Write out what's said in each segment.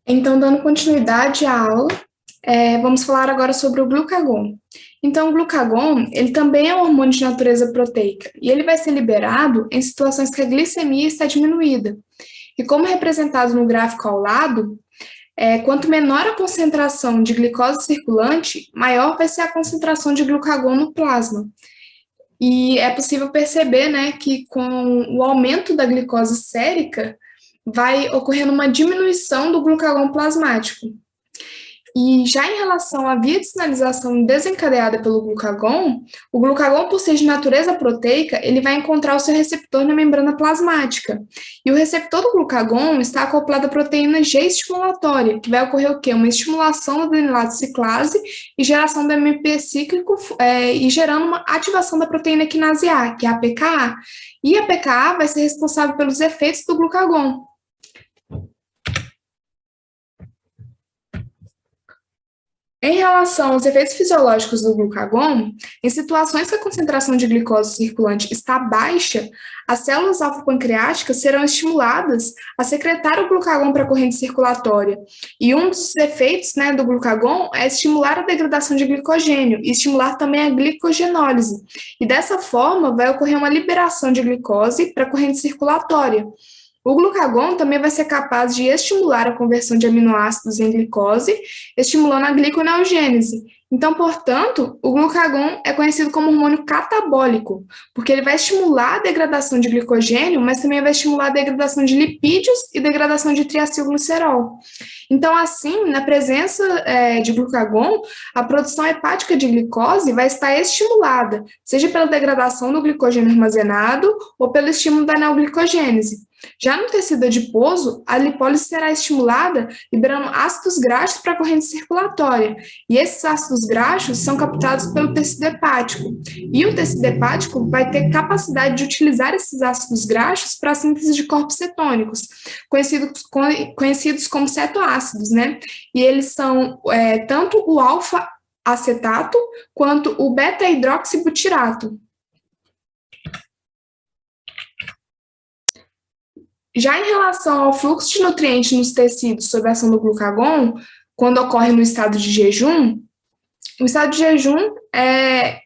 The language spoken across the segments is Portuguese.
Então, dando continuidade à aula, vamos falar agora sobre o glucagon. Então, o glucagon, ele também é um hormônio de natureza proteica, e ele vai ser liberado em situações que a glicemia está diminuída. E como representado no gráfico ao lado, quanto menor a concentração de glicose circulante, maior vai ser a concentração de glucagon no plasma. E é possível perceber, né, que com o aumento da glicose sérica, vai ocorrendo uma diminuição do glucagon plasmático. E já em relação à via de sinalização desencadeada pelo glucagon, o glucagon, por ser de natureza proteica, ele vai encontrar o seu receptor na membrana plasmática. E o receptor do glucagon está acoplado à proteína G estimulatória, que vai ocorrer o quê? Uma estimulação da adenilato ciclase e geração do MP cíclico, e gerando uma ativação da proteína quinase A, que é a PKA. E a PKA vai ser responsável pelos efeitos do glucagon. Em relação aos efeitos fisiológicos do glucagon, em situações que a concentração de glicose circulante está baixa, as células alfa-pancreáticas serão estimuladas a secretar o glucagon para a corrente circulatória. E um dos efeitos, né, do glucagon é estimular a degradação de glicogênio e estimular também a glicogenólise. E dessa forma, vai ocorrer uma liberação de glicose para a corrente circulatória. O glucagon também vai ser capaz de estimular a conversão de aminoácidos em glicose, estimulando a gliconeogênese. Então, portanto, o glucagon é conhecido como hormônio catabólico, porque ele vai estimular a degradação de glicogênio, mas também vai estimular a degradação de lipídios e degradação de triacilglicerol. Então, assim, na presença de glucagon, a produção hepática de glicose vai estar estimulada, seja pela degradação do glicogênio armazenado ou pelo estímulo da neoglicogênese. Já no tecido adiposo, a lipólise será estimulada, liberando ácidos graxos para a corrente circulatória. E esses ácidos graxos são captados pelo tecido hepático. E o tecido hepático vai ter capacidade de utilizar esses ácidos graxos para a síntese de corpos cetônicos, conhecidos como cetoácidos, né? E eles são tanto o alfa-acetato quanto o beta-hidroxibutirato. Já em relação ao fluxo de nutrientes nos tecidos sob a ação do glucagon, quando ocorre no estado de jejum, no estado de jejum,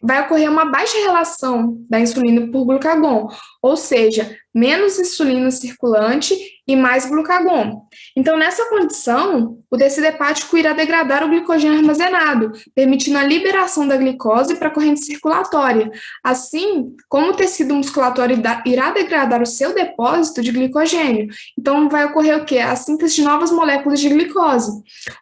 vai ocorrer uma baixa relação da insulina por glucagon, ou seja, menos insulina circulante e mais glucagon. Então, nessa condição, o tecido hepático irá degradar o glicogênio armazenado, permitindo a liberação da glicose para a corrente circulatória. Assim, como o tecido musculatório irá degradar o seu depósito de glicogênio, então vai ocorrer o quê? A síntese de novas moléculas de glicose.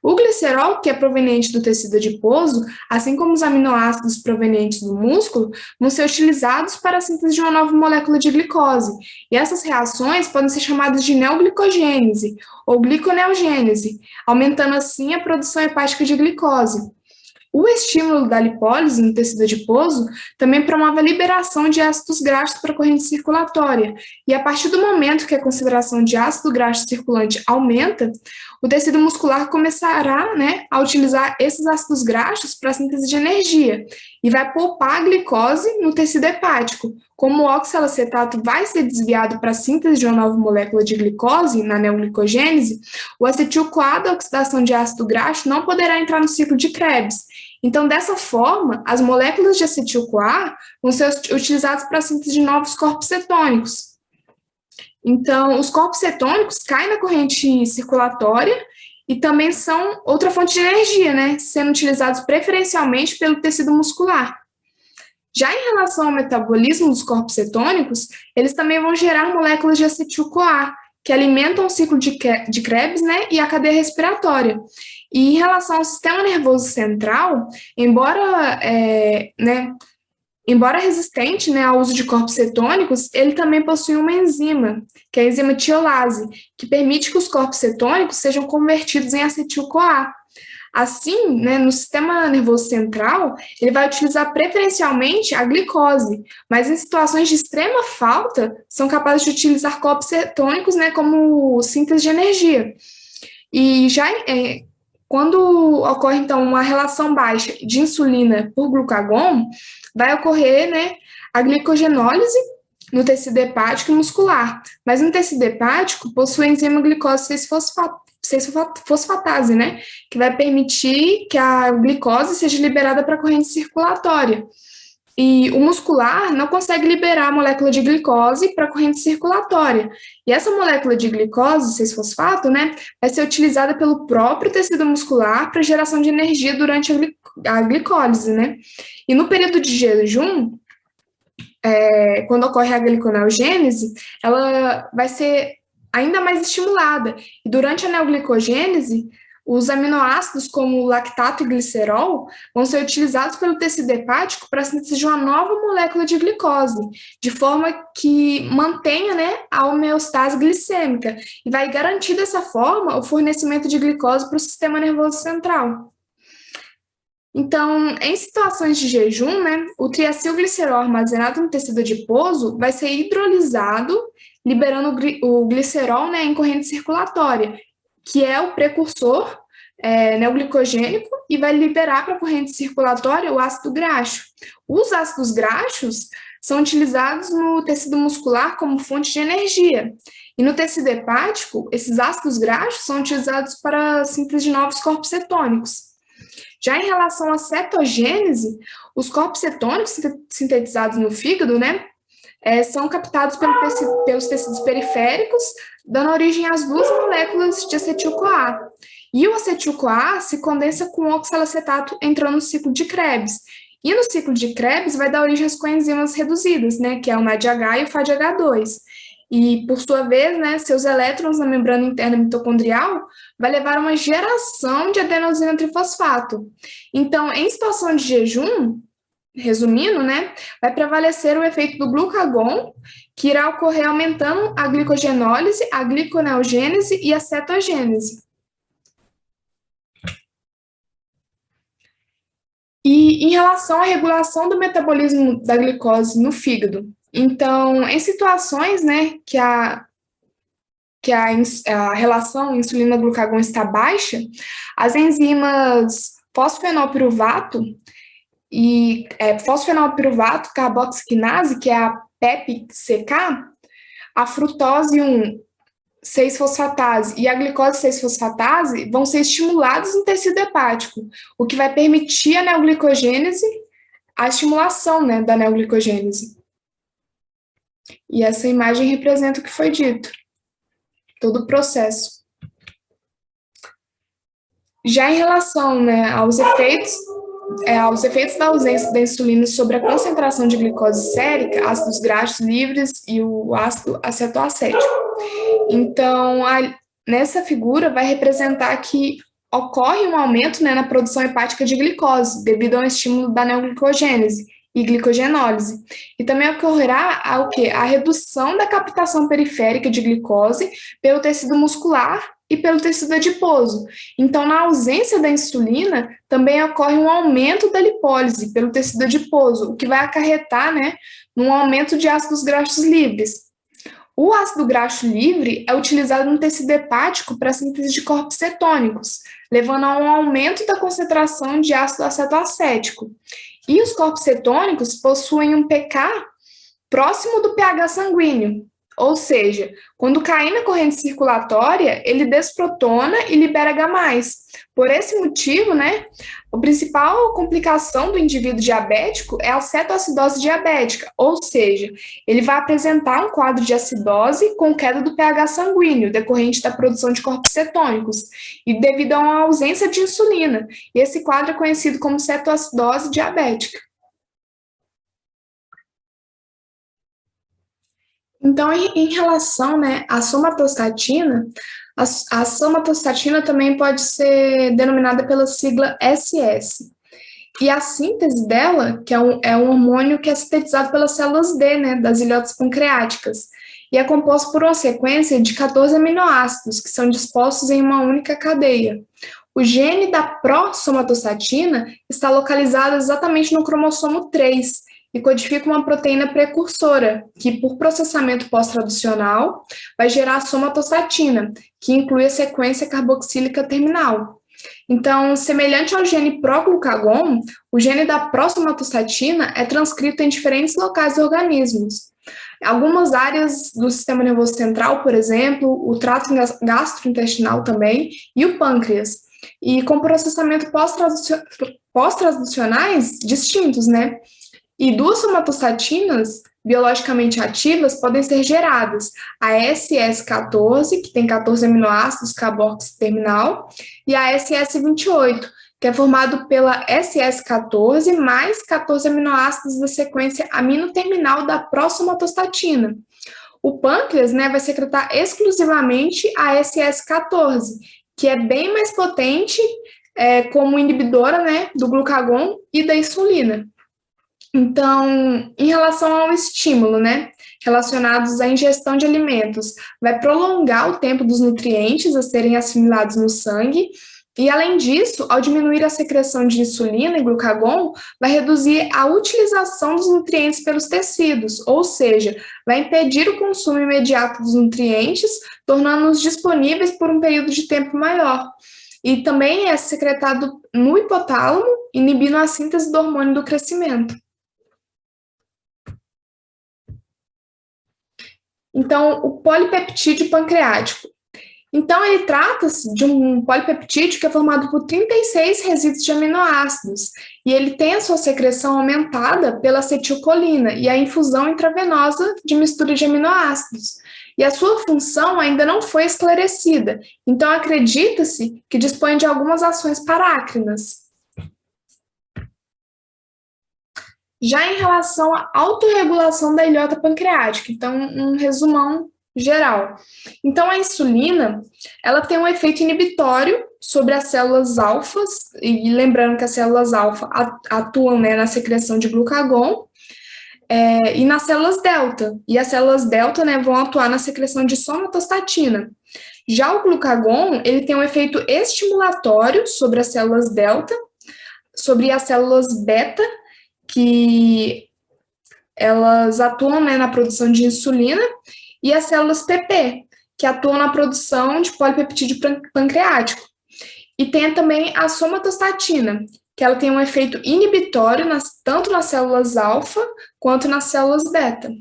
O glicerol, que é proveniente do tecido adiposo, assim como os aminoácidos provenientes do músculo, vão ser utilizados para a síntese de uma nova molécula de glicose. E essas reações podem ser chamadas de neoglicogênese ou gliconeogênese, aumentando assim a produção hepática de glicose. O estímulo da lipólise no tecido adiposo também promove a liberação de ácidos graxos para a corrente circulatória. E a partir do momento que a concentração de ácido graxo circulante aumenta, o tecido muscular começará, né, a utilizar esses ácidos graxos para a síntese de energia e vai poupar a glicose no tecido hepático. Como o oxalacetato vai ser desviado para a síntese de uma nova molécula de glicose na neoglicogênese, o acetil-CoA da oxidação de ácido graxo não poderá entrar no ciclo de Krebs. Então, dessa forma, as moléculas de acetil-CoA vão ser utilizadas para a síntese de novos corpos cetônicos. Então, os corpos cetônicos caem na corrente circulatória e também são outra fonte de energia, né, sendo utilizados preferencialmente pelo tecido muscular. Já em relação ao metabolismo dos corpos cetônicos, eles também vão gerar moléculas de acetil-CoA, que alimentam o ciclo de Krebs, né, e a cadeia respiratória. E em relação ao sistema nervoso central, embora resistente, né, ao uso de corpos cetônicos, ele também possui uma enzima, que é a enzima tiolase, que permite que os corpos cetônicos sejam convertidos em acetil-CoA. Assim, né, no sistema nervoso central, ele vai utilizar preferencialmente a glicose, mas em situações de extrema falta, são capazes de utilizar corpos cetônicos, né, como síntese de energia. E já quando ocorre, então, uma relação baixa de insulina por glucagon, vai ocorrer, né, a glicogenólise no tecido hepático e muscular. Mas no tecido hepático, possui a enzima glicose 6-fosfatase, né? Que vai permitir que a glicose seja liberada para a corrente circulatória. E o muscular não consegue liberar a molécula de glicose para a corrente circulatória. E essa molécula de glicose, 6-fosfato, né, vai ser utilizada pelo próprio tecido muscular para geração de energia durante a glicólise, né? E no período de jejum, quando ocorre a gliconeogênese, ela vai ser ainda mais estimulada. E durante a neoglicogênese, os aminoácidos, como o lactato e glicerol, vão ser utilizados pelo tecido hepático para a síntese de uma nova molécula de glicose, de forma que mantenha, né, a homeostase glicêmica e vai garantir dessa forma o fornecimento de glicose para o sistema nervoso central. Então, em situações de jejum, né, o triacilglicerol armazenado no tecido adiposo vai ser hidrolisado, liberando o glicerol, né, em corrente circulatória, que é o precursor neoglicogênico e vai liberar para a corrente circulatória o ácido graxo. Os ácidos graxos são utilizados no tecido muscular como fonte de energia. E no tecido hepático, esses ácidos graxos são utilizados para a síntese de novos corpos cetônicos. Já em relação à cetogênese, os corpos cetônicos sintetizados no fígado, né, são captados pelos tecidos periféricos, dando origem às duas moléculas de acetil-CoA. E o acetil-CoA se condensa com o oxalacetato entrando no ciclo de Krebs. E no ciclo de Krebs vai dar origem às coenzimas reduzidas, né, que é o NADH e o FADH2. E, por sua vez, né, seus elétrons na membrana interna mitocondrial vai levar a uma geração de adenosina trifosfato. Então, em situação de jejum, resumindo, né, vai prevalecer o efeito do glucagon, que irá ocorrer aumentando a glicogenólise, a gliconeogênese e a cetogênese. E em relação à regulação do metabolismo da glicose no fígado, então, em situações, né, que a relação insulina-glucagon está baixa, as enzimas fosfenolpiruvato e fosfenolpiruvato carboxiquinase, que é a PEPCK, a frutose 1,6-fosfatase e a glicose 6-fosfatase vão ser estimulados no tecido hepático, o que vai permitir a neoglicogênese, a estimulação, né, da neoglicogênese. E essa imagem representa o que foi dito, todo o processo. Já em relação, né, aos efeitos da ausência da insulina sobre a concentração de glicose sérica, ácidos graxos livres e o ácido acetoacético. Então, nessa figura vai representar que ocorre um aumento, né, na produção hepática de glicose, devido ao estímulo da neoglicogênese e glicogenólise. E também ocorrerá a redução da captação periférica de glicose pelo tecido muscular e pelo tecido adiposo. Então, na ausência da insulina, também ocorre um aumento da lipólise pelo tecido adiposo, o que vai acarretar, né, num aumento de ácidos graxos livres. O ácido graxo livre é utilizado no tecido hepático para a síntese de corpos cetônicos, levando a um aumento da concentração de ácido acetoacético. E os corpos cetônicos possuem um pK próximo do pH sanguíneo, ou seja, quando cair na corrente circulatória, ele desprotona e libera H+. Por esse motivo, né, a principal complicação do indivíduo diabético é a cetoacidose diabética, ou seja, ele vai apresentar um quadro de acidose com queda do pH sanguíneo, decorrente da produção de corpos cetônicos, e devido a uma ausência de insulina. E esse quadro é conhecido como cetoacidose diabética. Então, em relação, né, à somatostatina, a somatostatina também pode ser denominada pela sigla SS. E a síntese dela, que é um hormônio que é sintetizado pelas células D, né, das ilhotas pancreáticas, e é composto por uma sequência de 14 aminoácidos, que são dispostos em uma única cadeia. O gene da prosomatostatina está localizado exatamente no cromossomo 3, e codifica uma proteína precursora, que, por processamento pós-traducional, vai gerar a somatostatina, que inclui a sequência carboxílica terminal. Então, semelhante ao gene pró-glucagon, o gene da prosomatostatina é transcrito em diferentes locais do organismo. Algumas áreas do sistema nervoso central, por exemplo, o trato gastrointestinal também e o pâncreas. E com processamento pós-traducionais distintos, né? E duas somatostatinas biologicamente ativas podem ser geradas. A SS14, que tem 14 aminoácidos carboxy terminal, e a SS28, que é formado pela SS14 mais 14 aminoácidos da sequência aminoterminal da prosomatostatina. O pâncreas, né, vai secretar exclusivamente a SS14, que é bem mais potente como inibidora, né, do glucagon e da insulina. Então, em relação ao estímulo, né, relacionados à ingestão de alimentos, vai prolongar o tempo dos nutrientes a serem assimilados no sangue, e além disso, ao diminuir a secreção de insulina e glucagon, vai reduzir a utilização dos nutrientes pelos tecidos, ou seja, vai impedir o consumo imediato dos nutrientes, tornando-os disponíveis por um período de tempo maior. E também é secretado no hipotálamo, inibindo a síntese do hormônio do crescimento. Então, o polipeptídeo pancreático. Então, ele trata-se de um polipeptídeo que é formado por 36 resíduos de aminoácidos, e ele tem a sua secreção aumentada pela acetilcolina e a infusão intravenosa de mistura de aminoácidos. E a sua função ainda não foi esclarecida, então acredita-se que dispõe de algumas ações parácrinas. Já em relação à autorregulação da ilhota pancreática, então um resumão geral. Então a insulina, ela tem um efeito inibitório sobre as células alfas, e lembrando que as células alfa atuam, né, na secreção de glucagon, e nas células delta. E as células delta, né, vão atuar na secreção de somatostatina. Já o glucagon, ele tem um efeito estimulatório sobre as células delta, sobre as células beta, que elas atuam, né, na produção de insulina, e as células PP, que atuam na produção de polipeptídeo pancreático. E tem também a somatostatina, que ela tem um efeito inibitório tanto nas células alfa quanto nas células beta.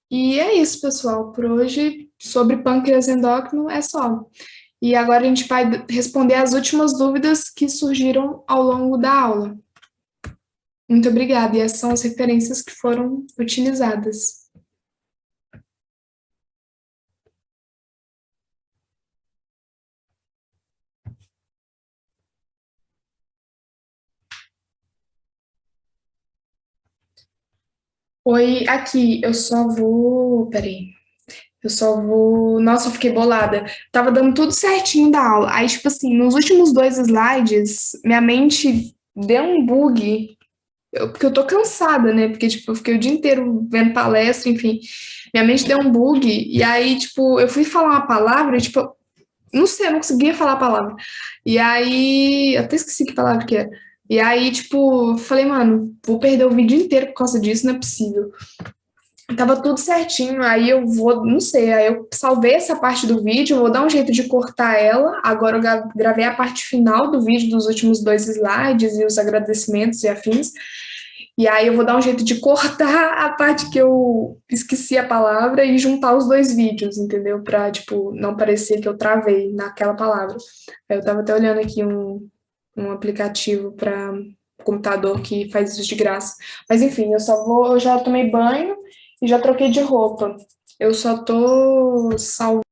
E é isso, pessoal. Por hoje, sobre pâncreas endócrino, é só. E agora a gente vai responder as últimas dúvidas que surgiram ao longo da aula. Muito obrigada, e essas são as referências que foram utilizadas. Oi, aqui, eu só vou. Peraí. Eu só vou. Nossa, eu fiquei bolada. Tava dando tudo certinho da aula. Aí, tipo assim, nos últimos dois slides, minha mente deu um bug. Porque eu tô cansada, né? Porque, tipo, eu fiquei o dia inteiro vendo palestra, enfim. Minha mente deu um bug. E aí, tipo, eu fui falar uma palavra, e, tipo, não sei, eu não conseguia falar a palavra. E aí, eu até esqueci que palavra que era. E aí, tipo, falei, mano, vou perder o vídeo inteiro por causa disso, não é possível. Tava tudo certinho, aí eu vou, não sei, aí eu salvei essa parte do vídeo, vou dar um jeito de cortar ela. Agora eu gravei a parte final do vídeo dos últimos dois slides e os agradecimentos e afins. E aí eu vou dar um jeito de cortar a parte que eu esqueci a palavra e juntar os dois vídeos, entendeu? Pra, tipo, não parecer que eu travei naquela palavra. Aí eu tava até olhando aqui um aplicativo para computador que faz isso de graça. Mas enfim, eu já tomei banho e já troquei de roupa. Eu só tô salvando